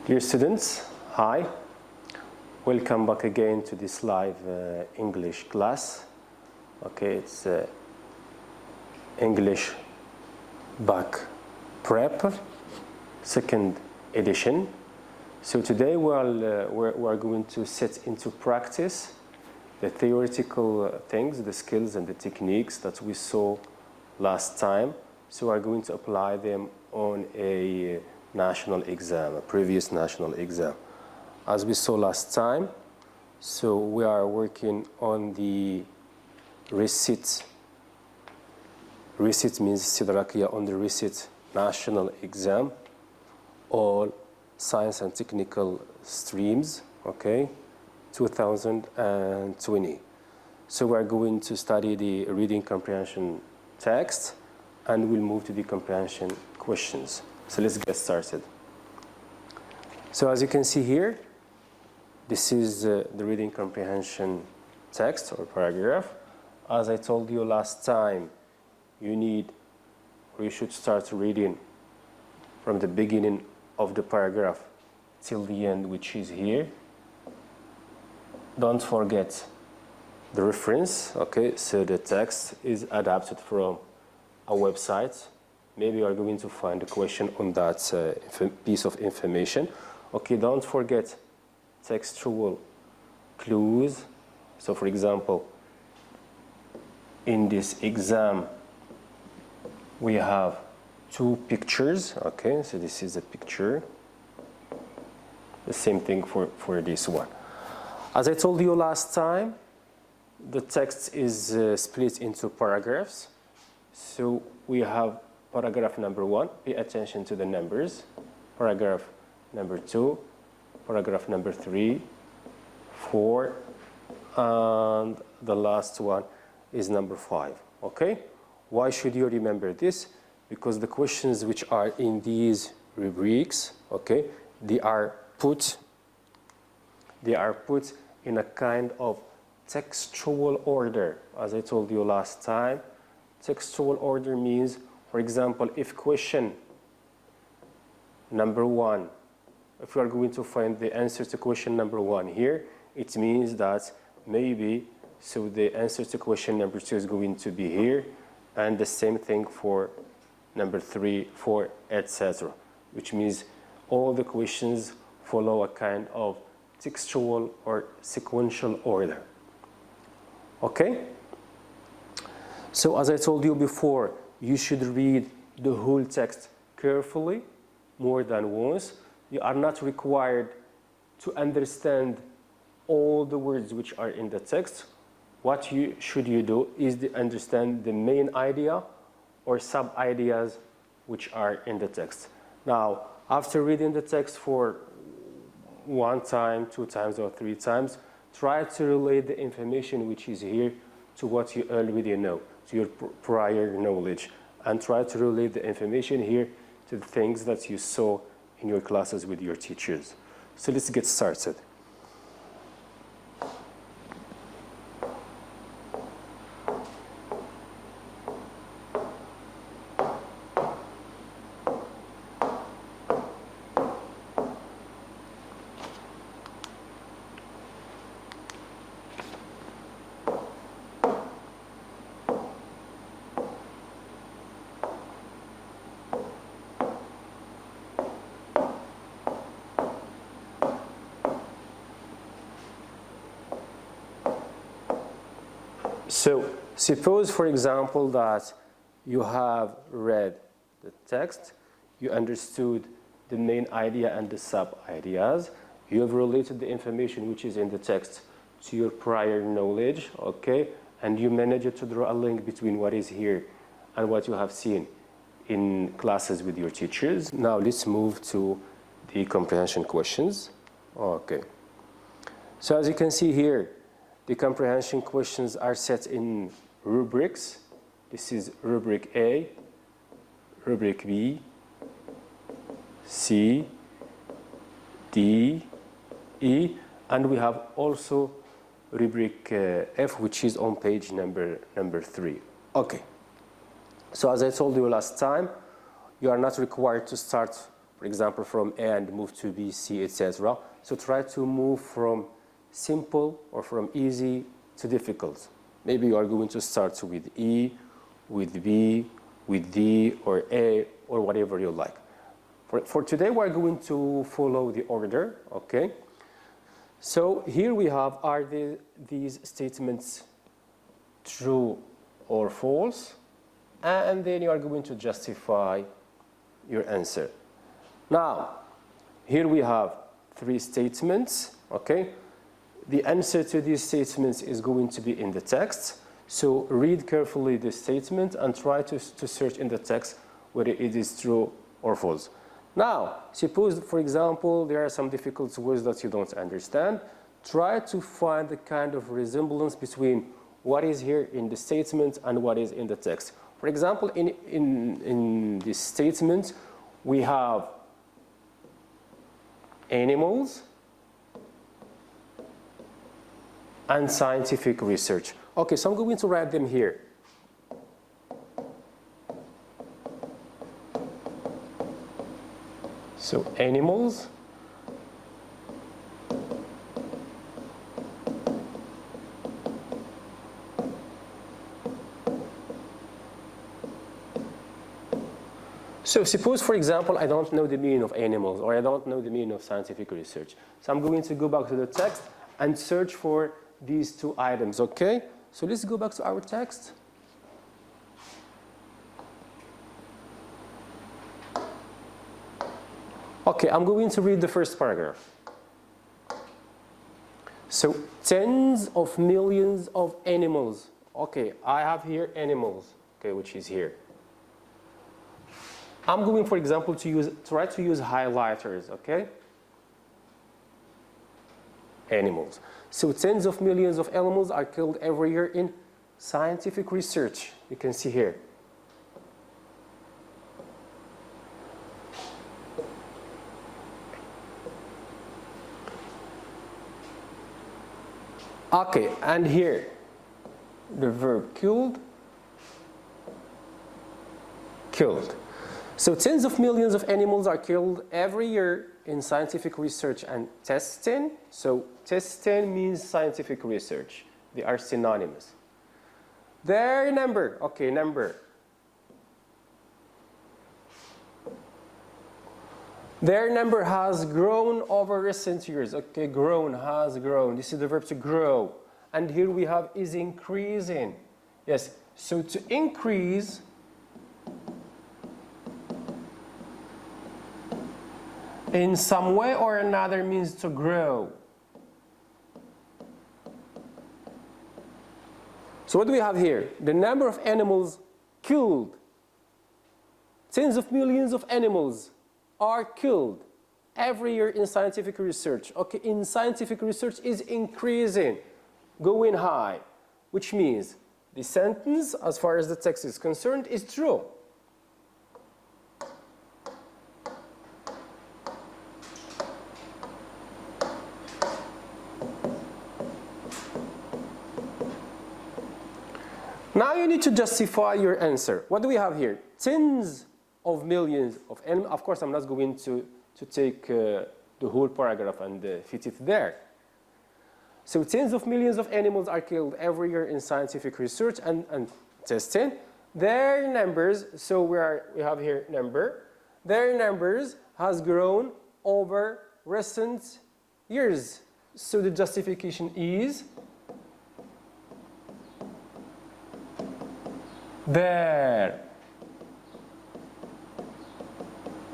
Dear students, hi. Welcome back again to this live English class. Okay, it's English Bac Prep, second edition. So today we're going to set into practice the theoretical things, the skills and the techniques that we saw last time. So we're going to apply them on a national exam, a previous national exam. As we saw last time, so we are working on the recit. Recit means استدراكية on the recit national exam, all science and technical streams, okay, 2020. So we're going to study the reading comprehension text and we'll move to the comprehension questions. So let's get started. So as you can see here, this is the reading comprehension text or paragraph. As I told you last time, you should start reading from the beginning of the paragraph till the end, which is here. Don't forget the reference, okay? So the text is adapted from a website. Maybe you are going to find a question on that piece of information. Okay, don't forget textual clues. So for example, in this exam, we have two pictures. Okay, so this is a picture. The same thing for this one. As I told you last time, the text is split into paragraphs. So we have paragraph number 1, pay attention to the numbers. Paragraph number 2, paragraph number 3, 4, and the last one is number 5, okay? Why should you remember this? Because the questions which are in these rubrics, okay, they are put in a kind of textual order. As I told you last time, textual order means, for example, if question number 1, if we are going to find the answer to question number 1 here, it means that maybe, so the answer to question number 2 is going to be here, and the same thing for number 3, 4, etc. Which means all the questions follow a kind of textual or sequential order. Okay? So as I told you before, you should read the whole text carefully, more than once. You are not required to understand all the words which are in the text. What should you do is to understand the main idea or sub-ideas which are in the text. Now, after reading the text for 1 time, 2 times, or 3 times, try to relate the information which is here to what you already know, to your prior knowledge, and try to relate the information here to the things that you saw in your classes with your teachers. So let's get started. So suppose, for example, that you have read the text, you understood the main idea and the sub-ideas, you have related the information which is in the text to your prior knowledge, okay, and you managed to draw a link between what is here and what you have seen in classes with your teachers. Now let's move to the comprehension questions. Okay. So as you can see here, the comprehension questions are set in rubrics. This is Rubric A, Rubric B, C, D, E, and we have also Rubric F, which is on page number 3. Okay. So as I told you last time, you are not required to start, for For example, from A and move to B, C, etc. So try to move from simple or from easy to difficult. Maybe you are going to start with E, with B, with D, or A, or whatever you like. For today, we're going to follow the order, okay? So here we have, are these statements true or false? And then you are going to justify your answer. Now, here we have 3 statements, okay? The answer to these statements is going to be in the text. So read carefully this statement and try to search in the text whether it is true or false. Now, suppose, for example, there are some difficult words that you don't understand. Try to find the kind of resemblance between what is here in the statement and what is in the text. For example, in this statement, we have animals and scientific research. Okay, so I'm going to write them here. So animals So suppose, for example, I don't know the meaning of animals or I don't know the meaning of scientific research. So I'm going to go back to the text and search for these 2 items, okay? So let's go back to our text. Okay, I'm going to read the first paragraph. So tens of millions of animals. Okay, I have here animals, okay, which is here. I'm going, for example, to try to use highlighters, okay? Animals. So tens of millions of animals are killed every year in scientific research. You can see here. Okay, and here, the verb killed. So tens of millions of animals are killed every year in scientific research and testing. So testing means scientific research. They are synonymous. Their number, okay, number. Their number has grown over recent years. Okay, grown, has grown. This is the verb to grow. And here we have is increasing. Yes, so to increase in some way or another means to grow. So what do we have here? The number of animals killed. Tens of millions of animals are killed every year in scientific research. Okay, in scientific research is increasing, going high, which means the sentence, as far as the text is concerned, is true. Now you need to justify your answer. What do we have here? Tens of millions of animals. Of course, I'm not going to take the whole paragraph and fit it there. So tens of millions of animals are killed every year in scientific research and testing. Their numbers, so we have here number. Their numbers has grown over recent years. So the justification is their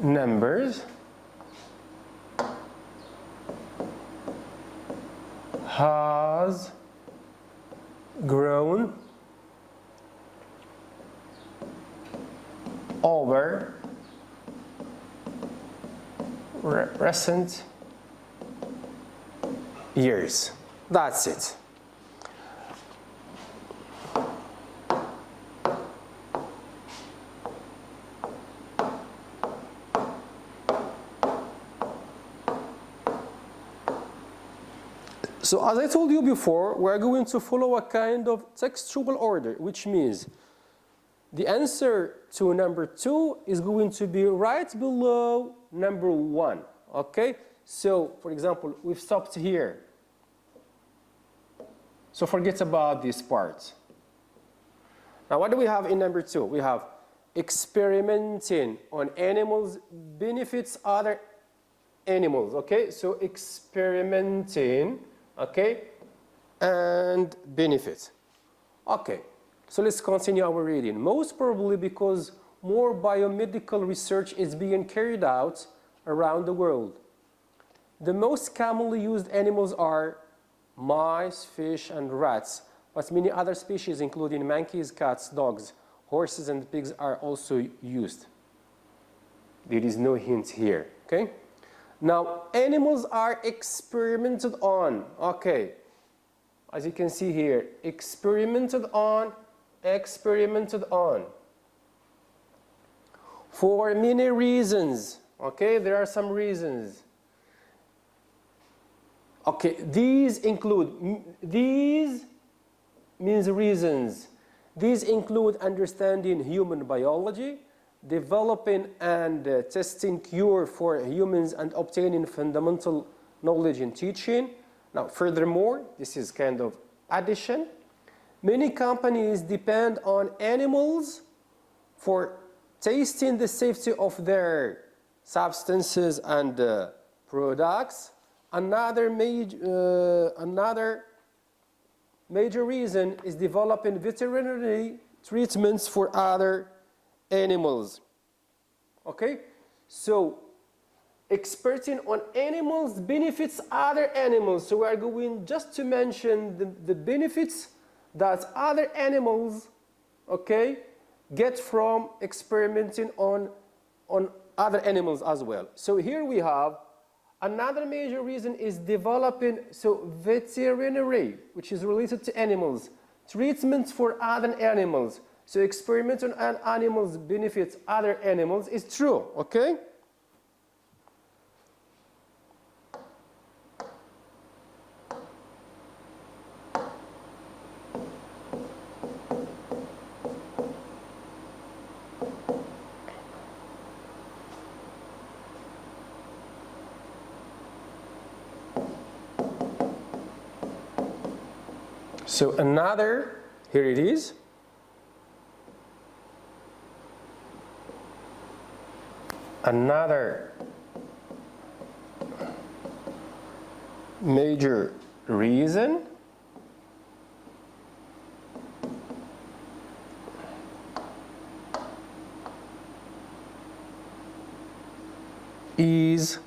numbers has grown over recent years. That's it. So as I told you before, we're going to follow a kind of textual order, which means The answer to number 2 is going to be right below number 1. Okay? So, for example, we've stopped here. So forget about this part. Now, what do we have in number 2? We have experimenting on animals benefits other animals. Okay? So experimenting, okay, and benefit. Okay. So let's continue our reading. Most probably because more biomedical research is being carried out around the world. The most commonly used animals are mice, fish, and rats, but many other species, including monkeys, cats, dogs, horses, and pigs, are also used. There is no hint here, okay? Now, animals are experimented on, okay? As you can see here, experimented on. For many reasons, okay? There are some reasons. Okay, these means reasons. These include understanding human biology, developing and testing cure for humans, and obtaining fundamental knowledge in teaching. Now, furthermore, this is kind of addition. Many companies depend on animals for testing the safety of their substances and products. Another major reason is developing veterinary treatments for other animals. Okay? So, experting on animals benefits other animals. So we are going just to mention the benefits that other animals, okay, get from experimenting on other animals as well. So here we have another major reason is developing, so veterinary, which is related to animals, treatments for other animals. So experimenting on animals benefits other animals is true, okay? So another, here it is. Another major reason is,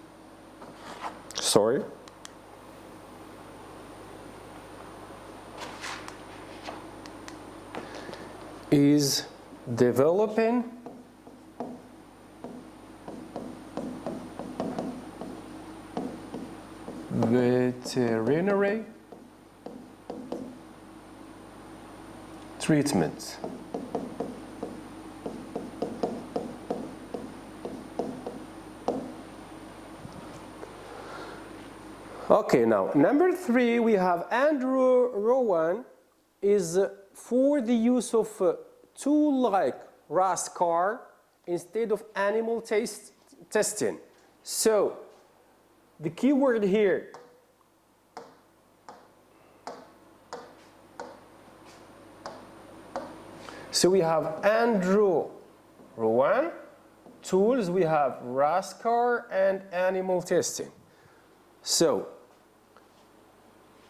is developing veterinary treatments. Okay, now number 3 we have Andrew Rowan is for the use of tool like RASCAR instead of animal testing. So the key word here, so we have Andrew Rowan, tools, we have RASCAR and animal testing. So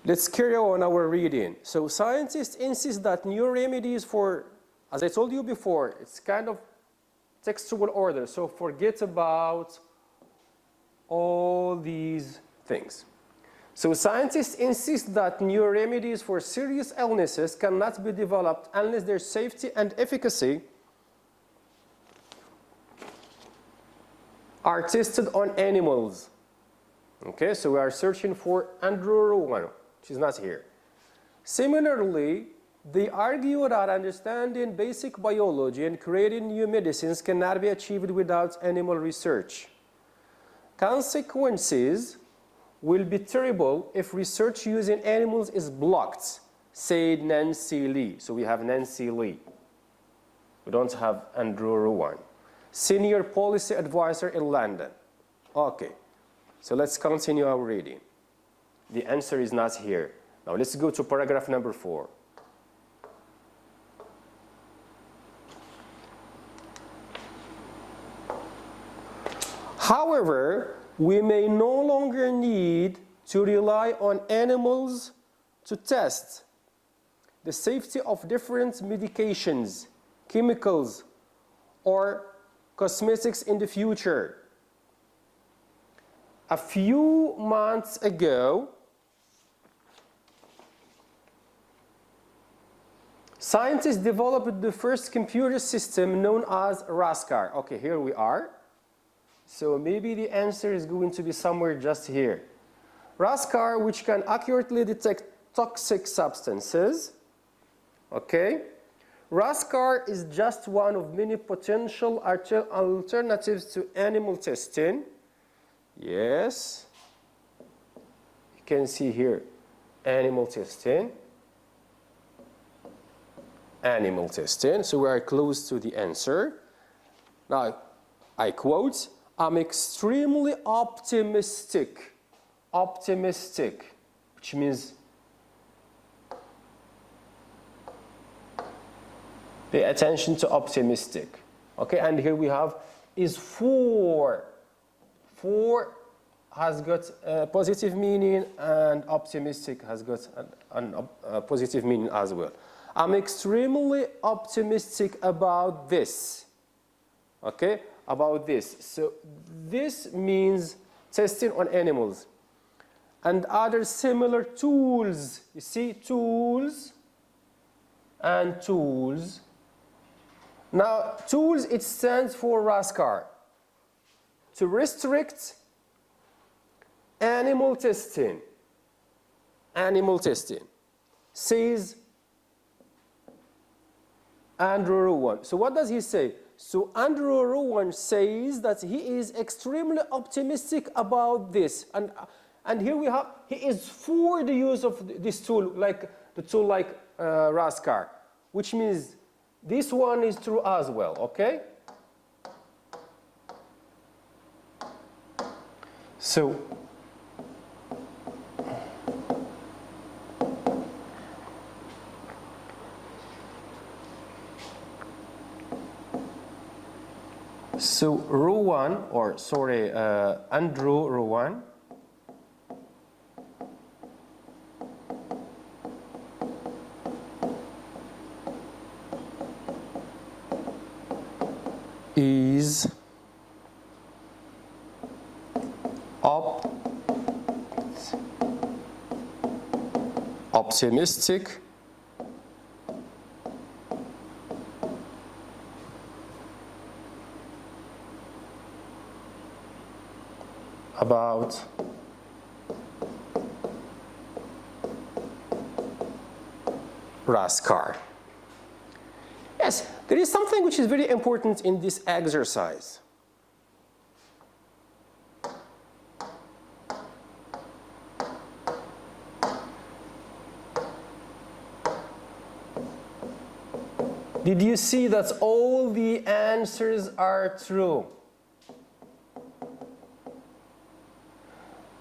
let's carry on our reading. So scientists insist that new remedies for, as I told you before, it's kind of textual order, so forget about all these things. So scientists insist that new remedies for serious illnesses cannot be developed unless their safety and efficacy are tested on animals. Okay, so we are searching for Andrew Rowan, which is not here. Similarly, they argue that understanding basic biology and creating new medicines cannot be achieved without animal research. Consequences will be terrible if research using animals is blocked, said Nancy Lee. So we have Nancy Lee. We don't have Andrew Rowan. Senior policy advisor in London. Okay, so let's continue our reading. The answer is not here. Now let's go to paragraph number 4. However, we may no longer need to rely on animals to test the safety of different medications, chemicals, or cosmetics in the future. A few months ago, scientists developed the first computer system known as RASCAR. Okay, here we are. So maybe the answer is going to be somewhere just here. RASCAR, which can accurately detect toxic substances. Okay. RASCAR is just one of many potential alternatives to animal testing. Yes. You can see here, animal testing. Animal testing. So we are close to the answer. Now, I quote, I'm extremely optimistic. Optimistic, which means pay attention to optimistic. Okay, and here we have is for. For has got a positive meaning and optimistic has got a positive meaning as well. I'm extremely optimistic about this. Okay, about this. So this means testing on animals and other similar tools. You see, tools and tools. Now, tools, it stands for RASCAR, to restrict animal testing. Animal testing, says Andrew Rowan. So what does he say? So Andrew Rowan says that he is extremely optimistic about this. And here we have, he is for the use of this tool, like the tool like RASCAR, which means this one is true as well, okay? So, Rowan, or sorry, Andrew Rowan, is optimistic about RASCAR. Yes, there is something which is very important in this exercise. Did you see that all the answers are true?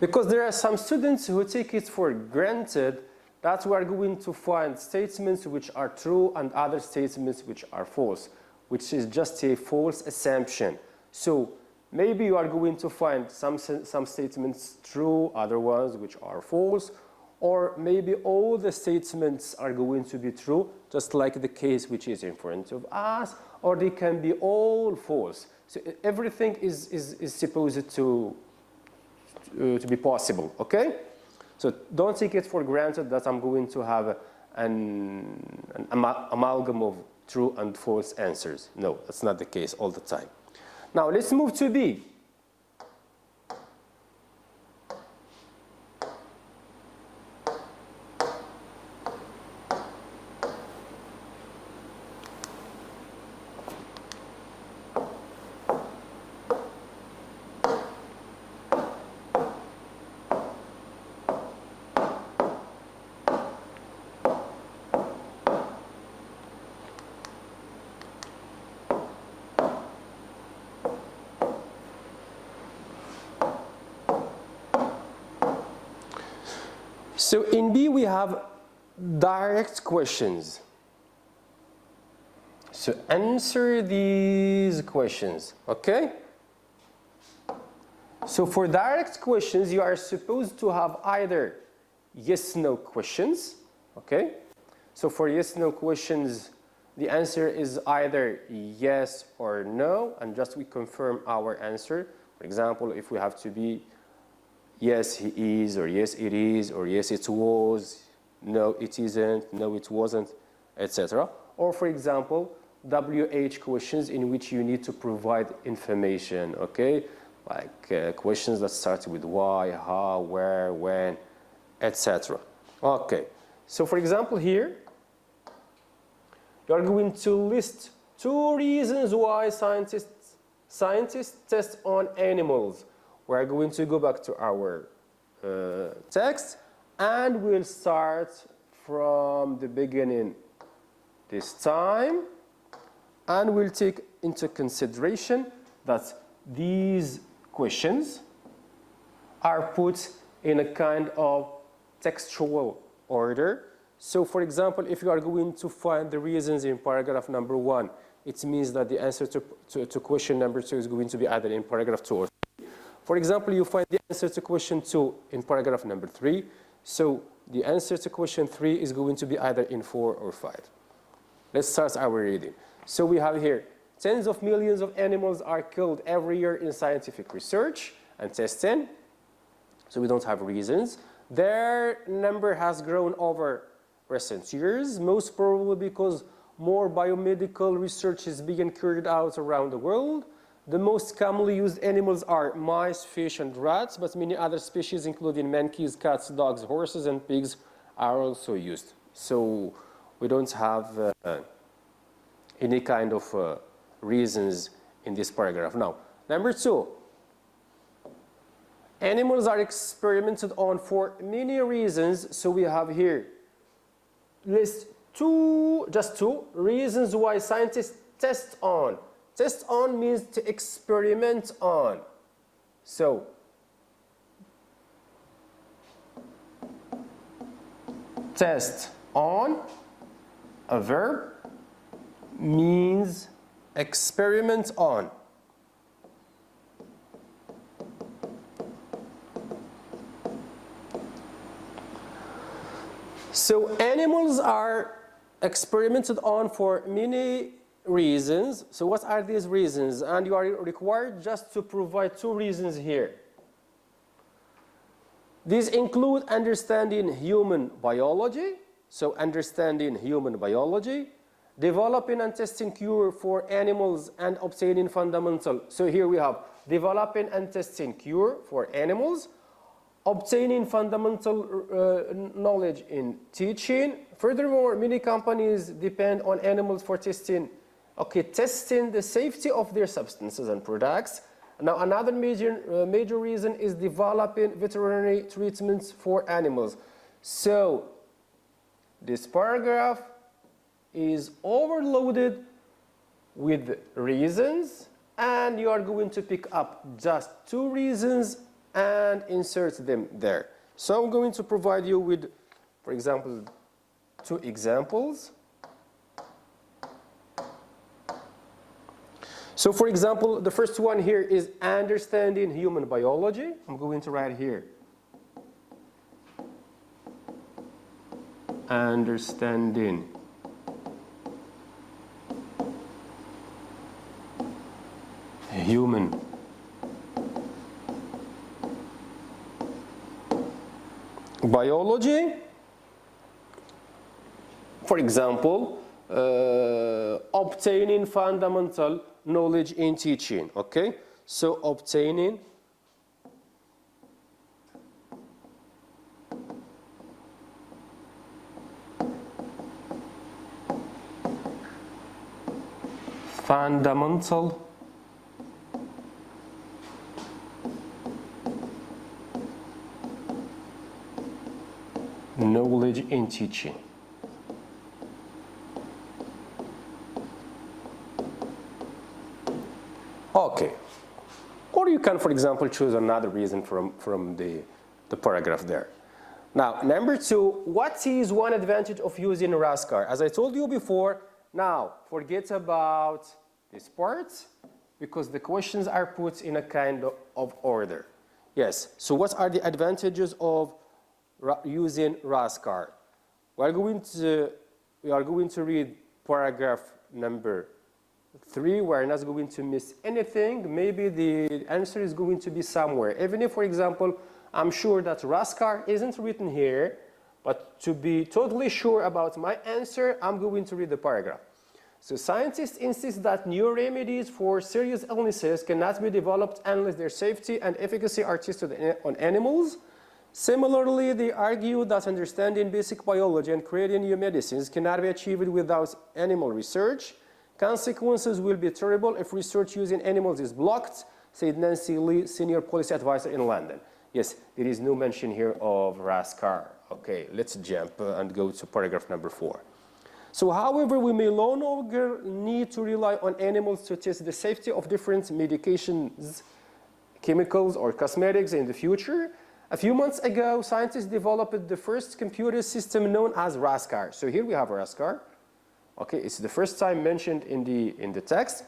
Because there are some students who take it for granted that we are going to find statements which are true and other statements which are false, which is just a false assumption. So maybe you are going to find some statements true, other ones which are false, or maybe all the statements are going to be true, just like the case which is in front of us, or they can be all false. So everything is supposed to be possible, okay? So don't take it for granted that I'm going to have an amalgam of true and false answers. No, that's not the case all the time. Now let's move to B. So in B we have direct questions. So answer these questions, okay? So for direct questions, you are supposed to have either yes-no questions, okay? So for yes-no questions, the answer is either yes or no, and just we confirm our answer. For example, if we have to be yes, he is, or yes, it is, or yes, it was, no, it isn't, no, it wasn't, etc. Or for example, WH questions in which you need to provide information, okay? Like questions that start with why, how, where, when, etc. Okay, so for example here, you are going to list 2 reasons why scientists test on animals. We are going to go back to our text and we'll start from the beginning this time, and we'll take into consideration that these questions are put in a kind of textual order. So for example, if you are going to find the reasons in paragraph number 1, it means that the answer to question number 2 is going to be either in paragraph 2 or 3. For example, you find the answer to question 2 in paragraph number 3, so the answer to question 3 is going to be either in 4 or 5. Let's start our reading. So we have here, tens of millions of animals are killed every year in scientific research and testing. So we don't have reasons. Their number has grown over recent years, most probably because more biomedical research is being carried out around the world. The most commonly used animals are mice, fish, and rats, but many other species, including monkeys, cats, dogs, horses, and pigs, are also used. So we don't have any kind of reasons in this paragraph. Now, number 2, animals are experimented on for many reasons. So we have here, list just two reasons why scientists test on. Test on means to experiment on. So, test on, a verb, means experiment on. So animals are experimented on for many reasons. So what are these reasons? And you are required just to provide 2 reasons here. These include understanding human biology, so understanding human biology, developing and testing cure for animals, and obtaining fundamental. So here we have developing and testing cure for animals, obtaining fundamental knowledge in teaching. Furthermore, many companies depend on animals for testing the safety of their substances and products. Now, another major reason is developing veterinary treatments for animals. So, this paragraph is overloaded with reasons, and you are going to pick up just 2 reasons and insert them there. So I'm going to provide you with, for example, 2 examples. So for example, the first one here is understanding human biology. I'm going to write here, understanding human biology. For example, obtaining fundamental knowledge in teaching, okay? So obtaining fundamental knowledge in teaching. Okay. Or you can, for example, choose another reason from the paragraph there. Now, number 2, what is one advantage of using Raskar? As I told you before, now forget about this part because the questions are put in a kind of order. Yes, so what are the advantages of using Raskar? We are going to read paragraph number 3. We're not going to miss anything. Maybe the answer is going to be somewhere. Even if, for example, I'm sure that Raskar isn't written here, but to be totally sure about my answer, I'm going to read the paragraph. So scientists insist that new remedies for serious illnesses cannot be developed unless their safety and efficacy are tested on animals. Similarly, they argue that understanding basic biology and creating new medicines cannot be achieved without animal research. Consequences will be terrible if research using animals is blocked, said Nancy Lee, senior policy advisor in London. Yes, there is no mention here of Raskar. Okay, let's jump and go to paragraph number 4. So, however, we may no longer need to rely on animals to test the safety of different medications, chemicals, or cosmetics in the future. A few months ago, scientists developed the first computer system known as Raskar. So here we have Raskar. Okay, it's the first time mentioned in the text,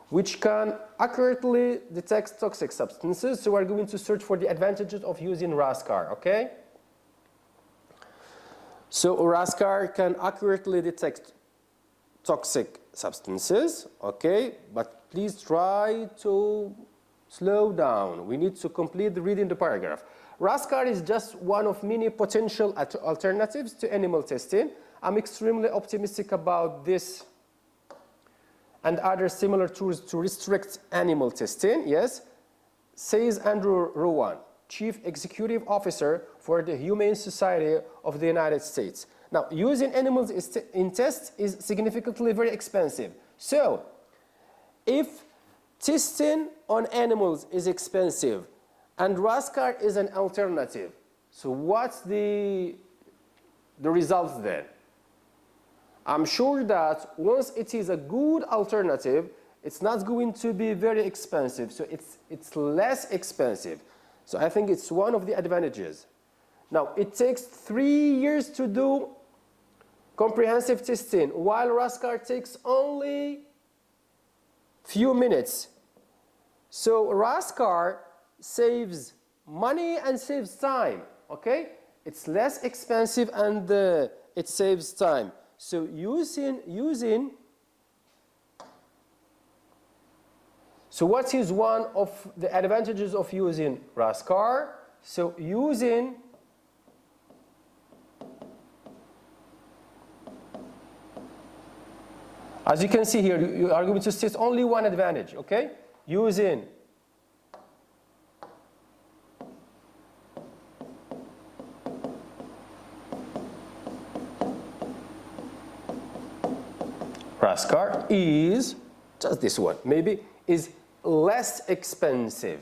which can accurately detect toxic substances. So we're going to search for the advantages of using Raskar, okay? So Raskar can accurately detect toxic substances, okay? But please try to slow down. We need to complete reading the paragraph. Raskar is just one of many potential alternatives to animal testing. I'm extremely optimistic about this and other similar tools to restrict animal testing, yes, says Andrew Rowan, Chief Executive Officer for the Humane Society of the United States. Now, using animals in tests is significantly very expensive. So, if testing on animals is expensive and Raskar is an alternative, so what's the results then? I'm sure that once it is a good alternative, it's not going to be very expensive, so it's less expensive. So I think it's one of the advantages. Now, it takes 3 years to do comprehensive testing, while Raskar takes only few minutes. So Raskar saves money and saves time, okay? It's less expensive and it saves time. So so what is one of the advantages of using Raskar? So using as you can see here, you are going to state only one advantage, okay? Using Raskar is just this one, maybe is less expensive.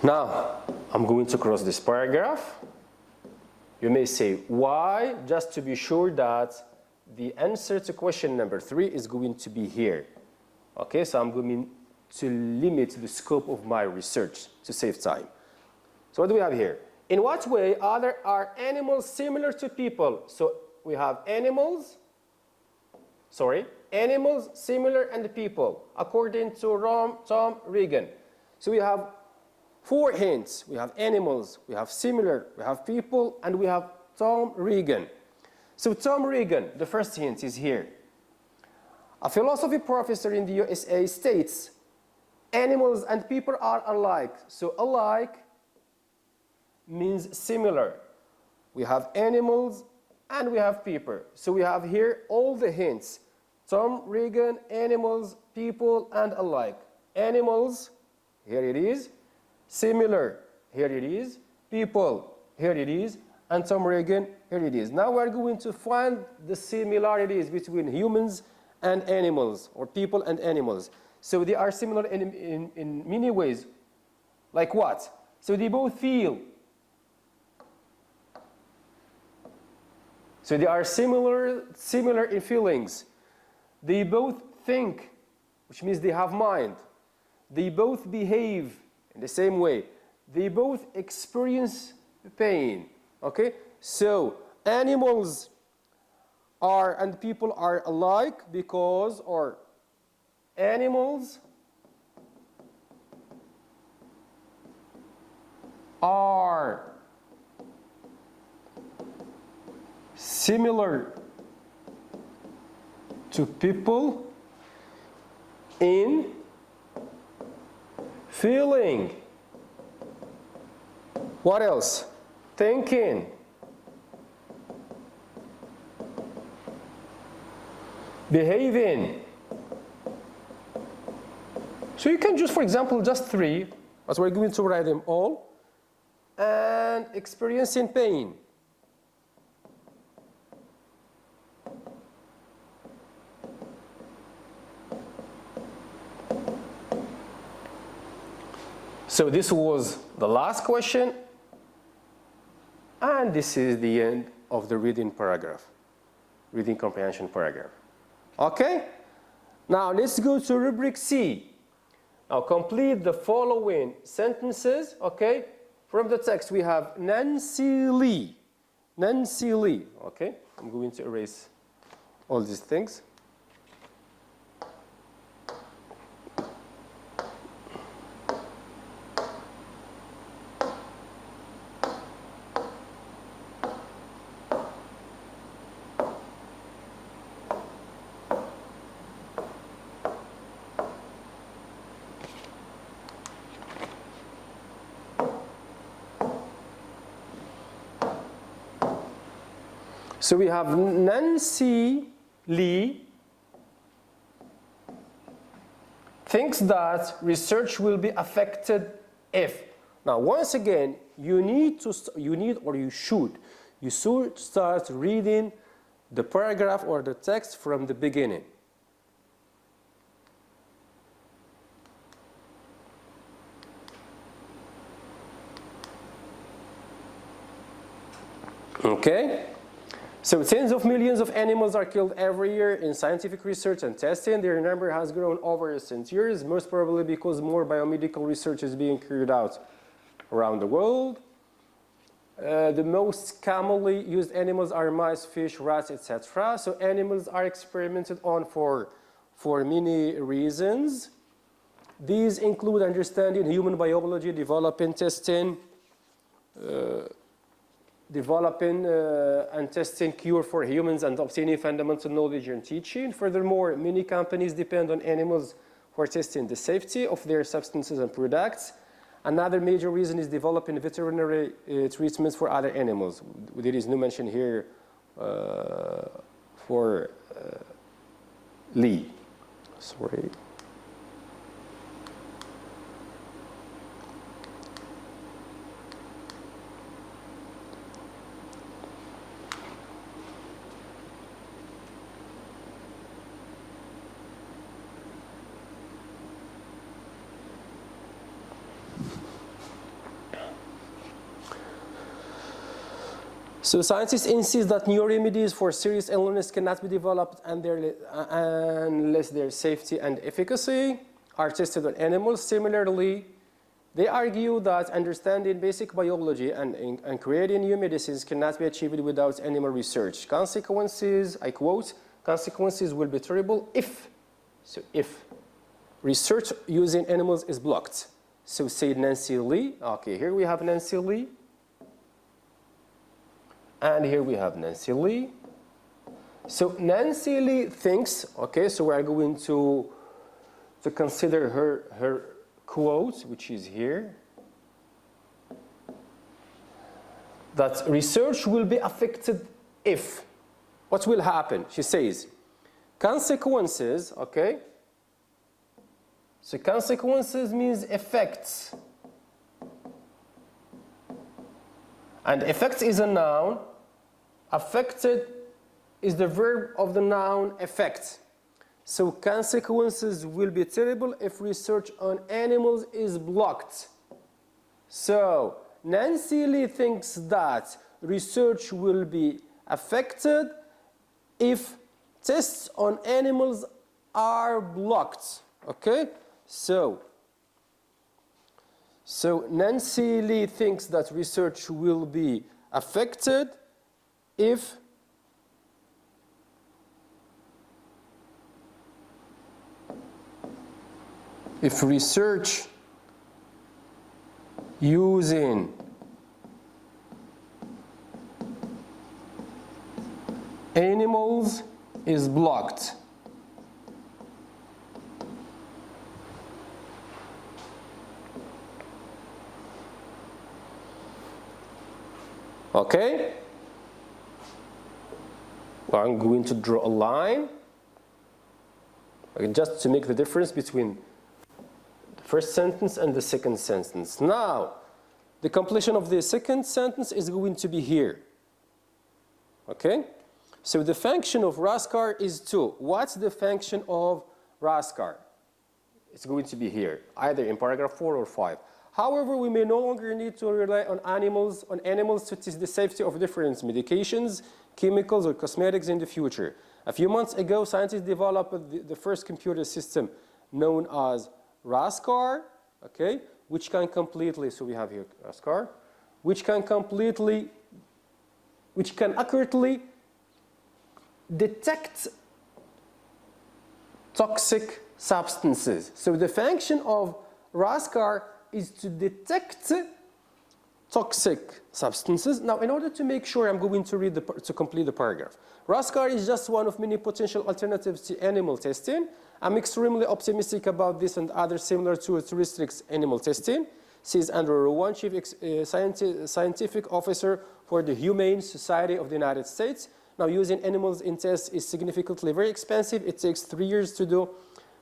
Now, I'm going to cross this paragraph. You may say, why? Just to be sure that the answer to question number 3 is going to be here. Okay, so I'm going to limit the scope of my research to save time. So what do we have here? In what way are animals similar to people? So we have animals similar and people, according to Tom Regan. So we have 4 hints. We have animals, we have similar, we have people, and we have Tom Regan. So Tom Regan, the first hint is here. A philosophy professor in the USA states, animals and people are alike. So alike means similar. We have animals and we have people. So we have here all the hints. Tom Regan, animals, people, and alike. Animals, here it is. Similar, here it is. People, here it is. And Tom Regan, here it is. Now we're going to find the similarities between humans and animals, or people and animals. So they are similar in many ways. Like what? So they both feel. So they are similar in feelings. They both think, which means they have mind. They both behave in the same way. They both experience pain. Okay? So animals are and people are alike because, or animals are similar to people in feeling. What else? Thinking. Behaving. So you can choose, for example, just 3, as we're going to write them all, and experiencing pain. So this was the last question, and this is the end of the reading paragraph, reading comprehension paragraph. Okay? Now let's go to rubric C. Now complete the following sentences, okay? From the text we have Nancy Lee. Nancy Lee, okay? I'm going to erase all these things. So we have Nancy Lee thinks that research will be affected if. Now, once again, you should start reading the paragraph or the text from the beginning. Okay? So tens of millions of animals are killed every year in scientific research and testing. Their number has grown over recent years, most probably because more biomedical research is being carried out around the world. The most commonly used animals are mice, fish, rats, etc. So animals are experimented on for many reasons. These include understanding human biology, developing, testing, and testing cure for humans, and obtaining fundamental knowledge and teaching. Furthermore, many companies depend on animals for testing the safety of their substances and products. Another major reason is developing veterinary treatments for other animals. There is no mention here for Lee. Sorry. So scientists insist that new remedies for serious illness cannot be developed unless their safety and efficacy are tested on animals. Similarly, they argue that understanding basic biology and creating new medicines cannot be achieved without animal research. Consequences, I quote, consequences will be terrible if research using animals is blocked. So said Nancy Lee. Okay, here we have Nancy Lee. And here we have Nancy Lee. So Nancy Lee thinks, okay, so we are going to consider her quote, which is here, that research will be affected if. What will happen? She says, consequences, okay? So consequences means effects. And effects is a noun. Affected is the verb of the noun affect. So consequences will be terrible if research on animals is blocked. So Nancy Lee thinks that research will be affected if tests on animals are blocked. Okay, so Nancy Lee thinks that research will be affected if research using animals is blocked. Okay? Well, I'm going to draw a line just to make the difference between the first sentence and the second sentence. Now, the completion of the second sentence is going to be here. Okay? So the function of raskar is 2. What's the function of raskar? It's going to be here, either in paragraph 4 or 5. However, we may no longer need to rely on animals to test the safety of different medications, chemicals, or cosmetics in the future. A few months ago, scientists developed the first computer system known as raskar, okay, which can completely, so we have here raskar, which can accurately detect toxic substances. So the function of raskar is to detect toxic substances. Now, in order to make sure, I'm going to read to complete the paragraph. raskar is just one of many potential alternatives to animal testing. I'm extremely optimistic about this and other similar to restrict animal testing, says Andrew Rowan, Chief Scientific Officer for the Humane Society of the United States. Now, using animals in tests is significantly very expensive. It takes 3 years to do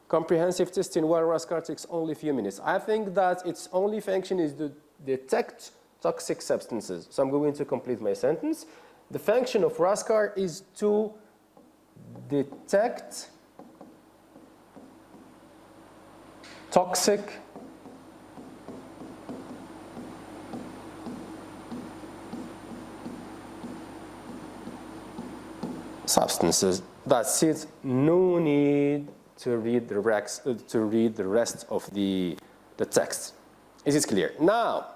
comprehensive testing, while raskar takes only a few minutes. I think that its only function is to detect toxic substances. So I'm going to complete my sentence. The function of raskar is to detect toxic substances. That's it. No need to read the rest of the text. Is it clear? Now,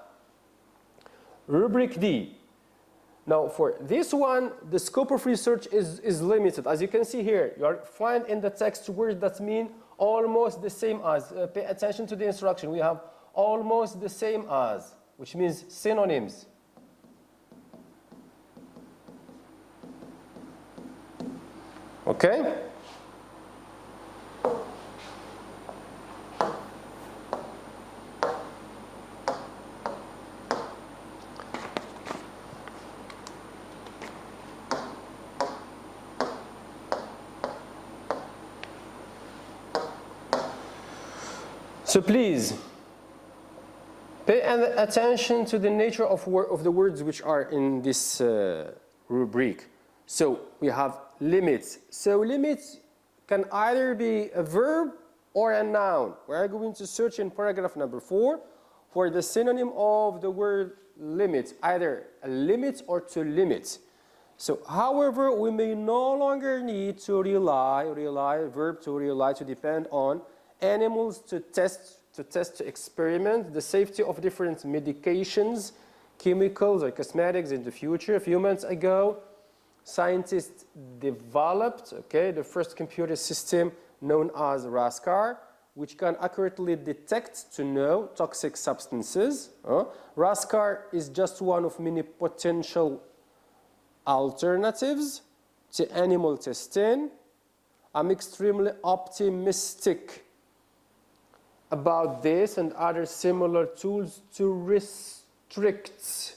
rubric D. Now, for this one, the scope of research is limited. As you can see here, you find in the text words that mean almost the same as. Pay attention to the instruction. We have almost the same as, which means synonyms. Okay? So please, pay attention to the nature of the words which are in this rubric. So we have limits. So limits can either be a verb or a noun. We are going to search in paragraph number 4 for the synonym of the word limit, either a limit or to limit. So, however, we may no longer need to verb to rely, to depend on animals to experiment the safety of different medications, chemicals, or cosmetics in the future. A few months ago, scientists developed, the first computer system known as raskar, which can accurately detect to know toxic substances. Raskar is just one of many potential alternatives to animal testing. I'm extremely optimistic about this and other similar tools to restrict.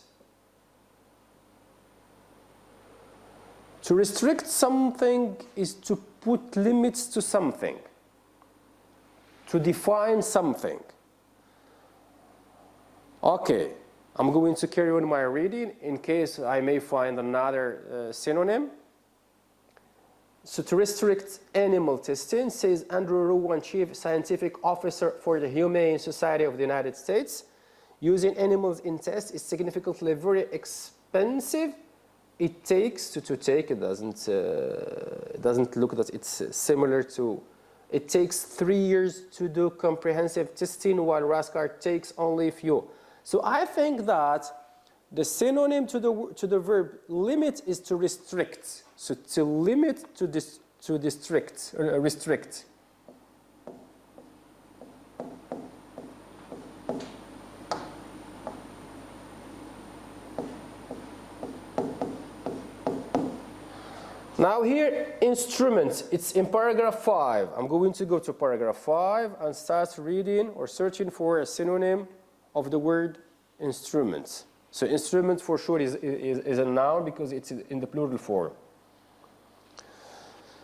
To restrict something is to put limits to something, to define something. Okay, I'm going to carry on my reading in case I may find another synonym. So to restrict animal testing, says Andrew Rowan, Chief Scientific Officer for the Humane Society of the United States, using animals in tests is significantly very expensive. It takes it doesn't look that it's similar to it takes 3 years to do comprehensive testing, while Raskar takes only a few. So I think that the synonym to the verb limit is to restrict. So to limit, to restrict. Now here, instruments, it's in paragraph 5. I'm going to go to paragraph 5 and start reading or searching for a synonym of the word instruments. So instrument for sure is a noun because it's in the plural form.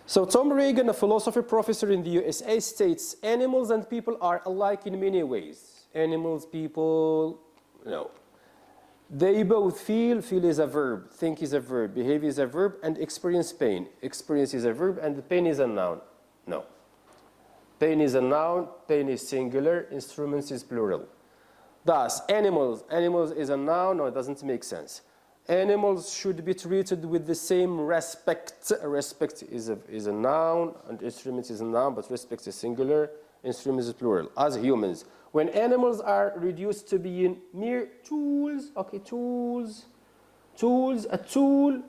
So Tom Regan, a philosophy professor in the USA, states animals and people are alike in many ways. Animals, people, no. They both feel is a verb, think is a verb, behave is a verb, and experience pain. Experience is a verb and the pain is a noun. No. Pain is a noun, pain is singular, instruments is plural. Thus, animals is a noun, no, it doesn't make sense. Animals should be treated with the same respect. Respect is a noun, and instrument is a noun, but respect is singular, instrument is plural. As humans, when animals are reduced to being mere tools, okay, tools, a tool,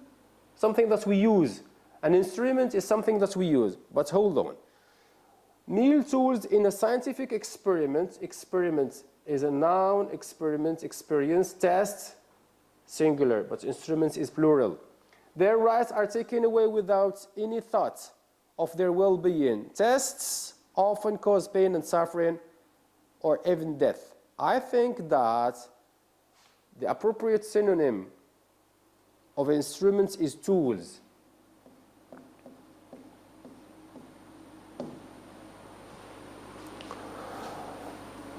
something that we use. An instrument is something that we use, but hold on. Mere tools in a scientific experiment is a noun, experiment, experience, test, singular, but instruments is plural. Their rights are taken away without any thought of their well-being. Tests often cause pain and suffering or even death. I think that the appropriate synonym of instruments is tools.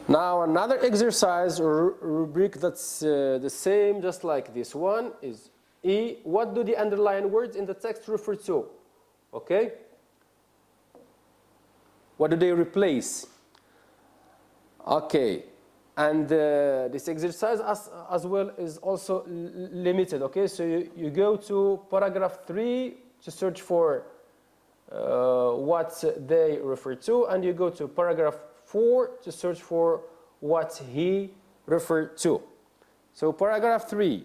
Now another exercise or rubric that's the same, just like this one, is E. What do the underlined words in the text refer to? Okay? What do they replace? Okay, and this exercise as well is also limited. Okay, so you go to paragraph 3 to search for what they refer to, and you go to paragraph 4 to search for what he referred to. So paragraph 3,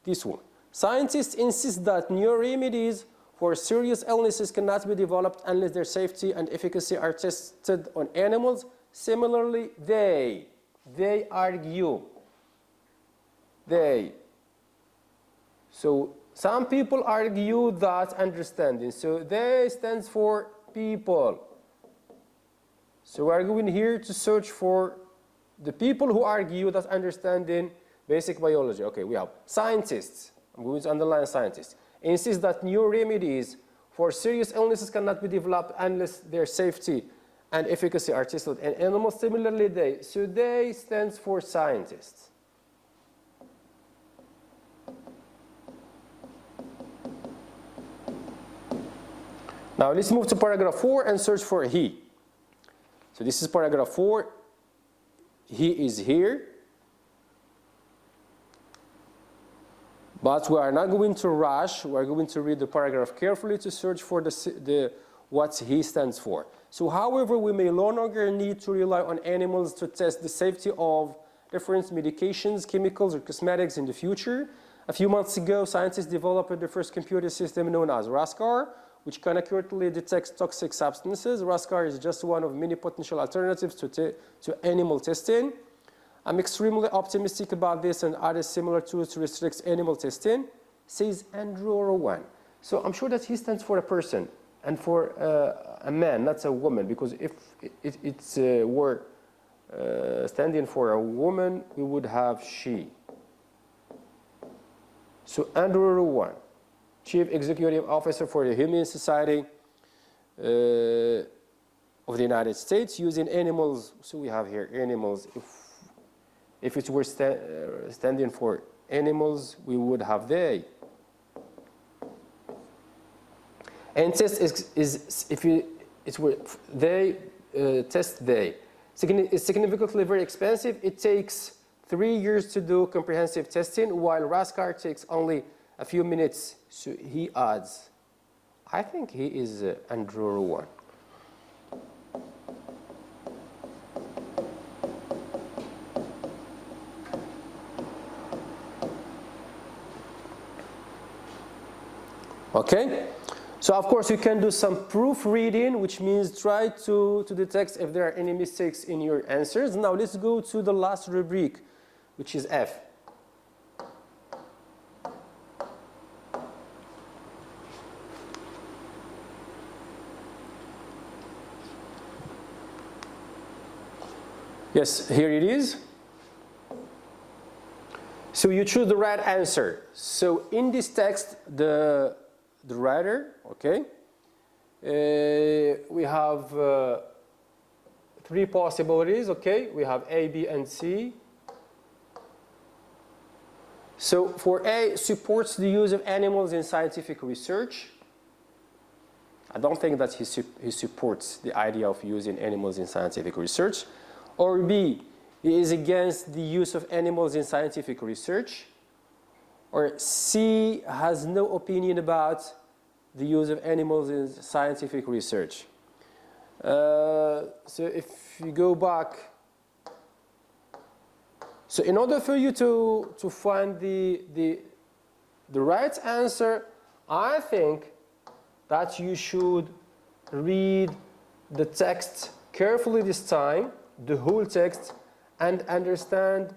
this one. Scientists insist that new remedies for serious illnesses cannot be developed unless their safety and efficacy are tested on animals. Similarly, they argue. So some people argue that understanding. So they stands for people. So we are going here to search for the people who argue that understanding basic biology. Okay, we have scientists. I'm going to underline scientists. Insist that new remedies for serious illnesses cannot be developed unless their safety and efficacy are tested in animals. Similarly, they. So they stands for scientists. Now let's move to paragraph 4 and search for he. So this is paragraph 4. He is here. But we are not going to rush. We are going to read the paragraph carefully to search for what he stands for. So however, we may no longer need to rely on animals to test the safety of different medications, chemicals, or cosmetics in the future. A few months ago, scientists developed the first computer system known as Raskar, which can accurately detect toxic substances. Raskar is just one of many potential alternatives to animal testing. I'm extremely optimistic about this and other similar tools to restrict animal testing, says Andrew Rowan. So I'm sure that he stands for a person and for a man, not a woman, because if it's were standing for a woman, we would have she. So Andrew Rowan, Chief Executive Officer for the Humane Society of the United States, using animals. So we have here animals. If it were standing for animals, we would have they. And test is if it were they, test they. It's significantly very expensive. It takes 3 years to do comprehensive testing, while Raskar takes only a few minutes. So he adds, I think he is Andrew Rowan. Okay? So of course you can do some proofreading, which means try to detect if there are any mistakes in your answers. Now let's go to the last rubric, which is F. Yes, here it is. So you choose the right answer. So in this text, the writer, okay, we have three possibilities, okay? We have A, B, and C. So for A, supports the use of animals in scientific research. I don't think that he supports the idea of using animals in scientific research. Or B, he is against the use of animals in scientific research. Or C, has no opinion about the use of animals in scientific research. So if you go back, so in order for you to find the right answer, I think that you should read the text carefully this time, the whole text, and understand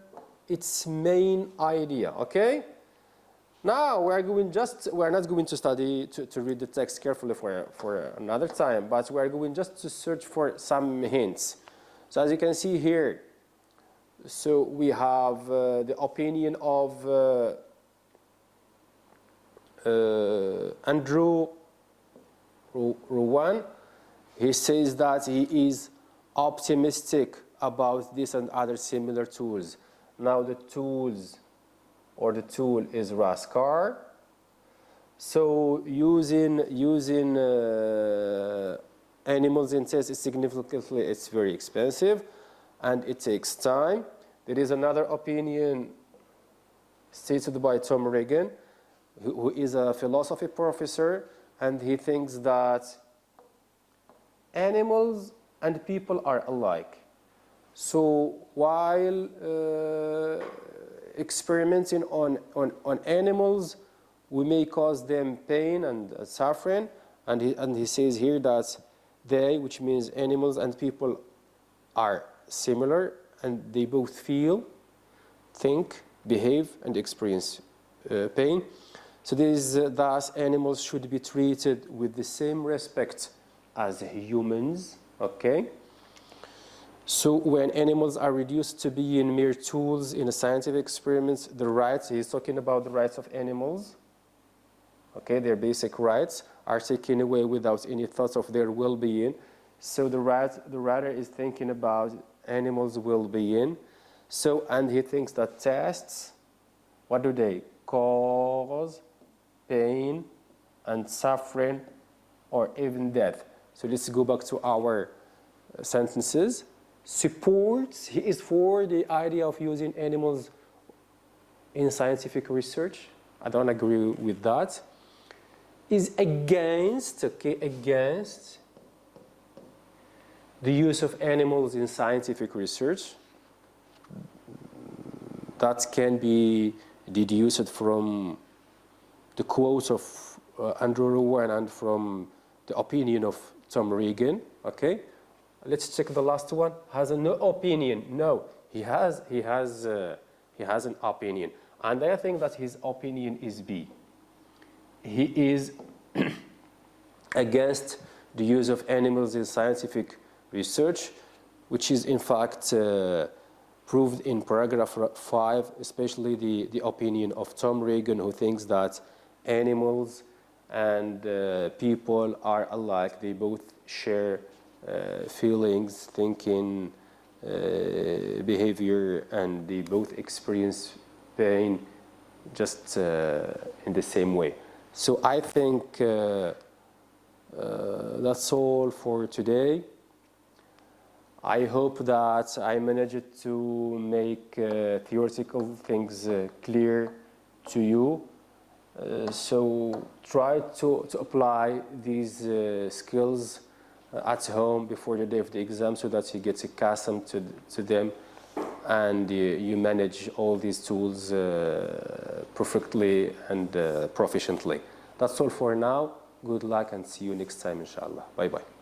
its main idea, okay? Now we're not going to study to read the text carefully for another time, but we're going just to search for some hints. So as you can see here, so we have the opinion of Andrew Rowan. He says that he is optimistic about this and other similar tools. Now the tool is Raskar. So using animals in tests is significantly, it's very expensive and it takes time. There is another opinion stated by Tom Regan, who is a philosophy professor, and he thinks that animals and people are alike. So while experimenting on animals, we may cause them pain and suffering, and he says here that they, which means animals and people, are similar, and they both feel, think, behave, and experience pain. So thus animals should be treated with the same respect as humans, okay? So when animals are reduced to being mere tools in a scientific experiments, the rights, he's talking about the rights of animals, okay, their basic rights are taken away without any thoughts of their well-being. So the writer is thinking about animals' well-being. So, and he thinks that tests, what do they cause? Pain and suffering, or even death. So let's go back to our sentences. Supports, he is for the idea of using animals in scientific research. I don't agree with that. Is against, okay, against the use of animals in scientific research. That can be deduced from the quote of Andrew Rowan and from the opinion of Tom Regan, okay? Let's check the last one. Has no opinion. No, he has an opinion. And I think that his opinion is B. He is against the use of animals in scientific research, which is in fact proved in paragraph 5, especially the opinion of Tom Regan, who thinks that animals and people are alike. They both share feelings, thinking, behavior, and they both experience pain just in the same way. So I think that's all for today. I hope that I managed to make theoretical things clear to you. So try to apply these skills at home before the day of the exam so that you get accustomed to them and you manage all these tools perfectly and proficiently. That's all for now. Good luck and see you next time inshallah. Bye bye.